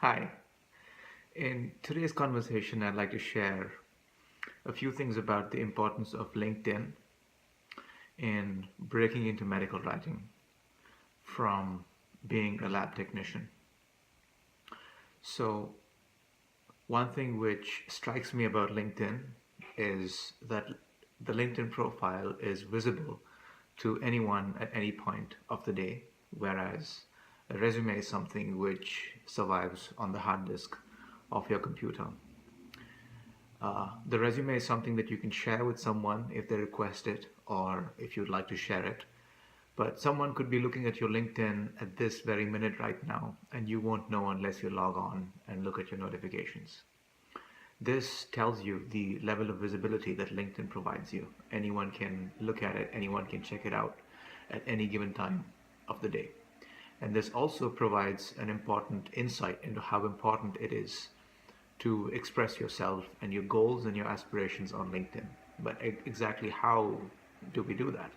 Hi. In today's conversation, I'd like to share a few things about the importance of LinkedIn in breaking into medical writing from being a lab technician. So, one thing which strikes me about LinkedIn is that the LinkedIn profile is visible to anyone at any point of the day, whereas a resume is something which survives on the hard disk of your computer. The resume is something that you can share with someone if they request it or if you'd like to share it. But someone could be looking at your LinkedIn at this very minute right now, and you won't know unless you log on and look at your notifications. This tells you the level of visibility that LinkedIn provides you. Anyone can look at it, anyone can check it out at any given time of the day. And this also provides an important insight into how important it is to express yourself and your goals and your aspirations on LinkedIn. But exactly how do we do that?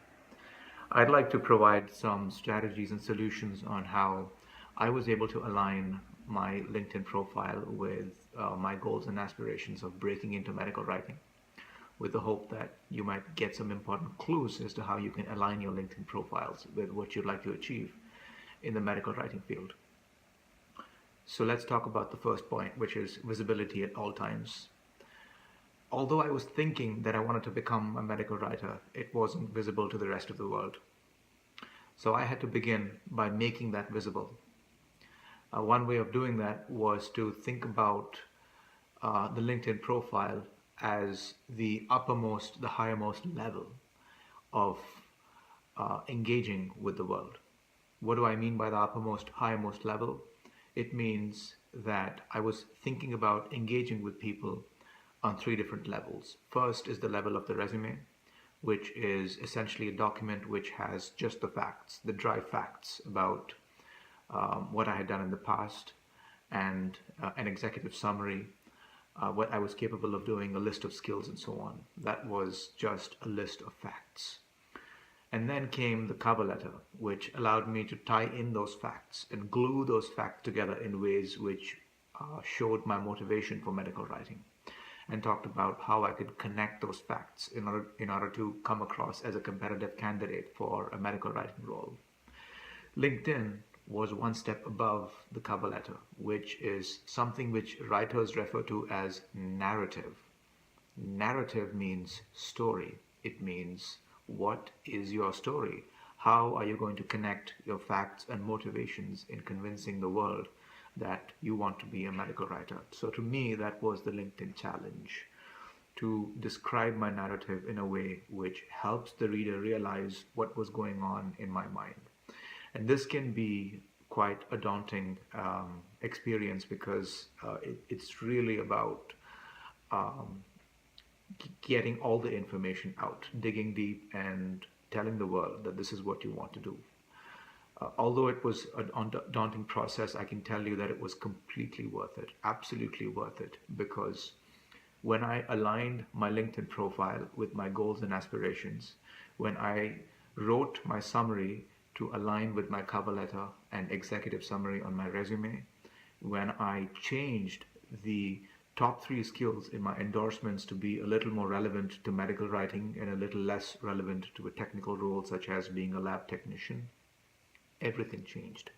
I'd like to provide some strategies and solutions on how I was able to align my LinkedIn profile with my goals and aspirations of breaking into medical writing, with the hope that you might get some important clues as to how you can align your LinkedIn profiles with what you'd like to achieve in the medical writing field. So let's talk about the first point, which is visibility at all times. Although I was thinking that I wanted to become a medical writer, it wasn't visible to the rest of the world. So I had to begin by making that visible. One way of doing that was to think about the LinkedIn profile as the uppermost, the highermost level of engaging with the world. What do I mean by the uppermost, highermost level? It means that I was thinking about engaging with people on three different levels. First is the level of the resume, which is essentially a document which has just the facts, the dry facts about what I had done in the past, and an executive summary, what I was capable of doing, a list of skills, and so on. That was just a list of facts. And then came the cover letter, which allowed me to tie in those facts and glue those facts together in ways which showed my motivation for medical writing, and talked about how I could connect those facts in order to come across as a competitive candidate for a medical writing role. LinkedIn was one step above the cover letter, which is something which writers refer to as narrative. Narrative means story. It means, what is your story? How are you going to connect your facts and motivations in convincing the world that you want to be a medical writer? So to me, that was the LinkedIn challenge, to describe my narrative in a way which helps the reader realize what was going on in my mind. And this can be quite a daunting experience because it's really about getting all the information out, digging deep and telling the world that this is what you want to do. Although it was a daunting process, I can tell you that it was completely worth it, absolutely worth it, because when I aligned my LinkedIn profile with my goals and aspirations, when I wrote my summary to align with my cover letter and executive summary on my resume, when I changed the top 3 skills in my endorsements to be a little more relevant to medical writing and a little less relevant to a technical role such as being a lab technician, everything changed.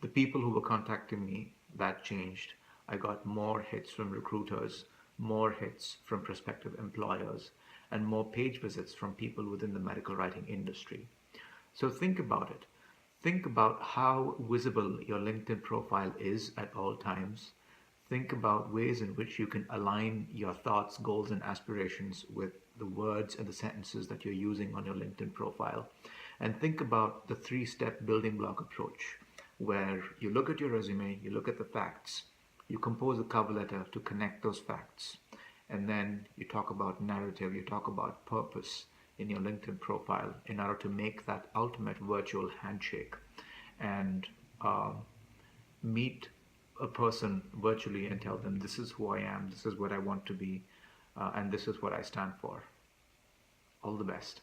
The people who were contacting me, that changed. I got more hits from recruiters, more hits from prospective employers, and more page visits from people within the medical writing industry. So think about it. Think about how visible your LinkedIn profile is at all times. Think about ways in which you can align your thoughts, goals, and aspirations with the words and the sentences that you're using on your LinkedIn profile. And think about the 3-step building block approach, where you look at your resume, you look at the facts, you compose a cover letter to connect those facts, and then you talk about narrative, you talk about purpose in your LinkedIn profile in order to make that ultimate virtual handshake and meet a person virtually and tell them, this is who I am, this is what I want to be, and this is what I stand for. All the best.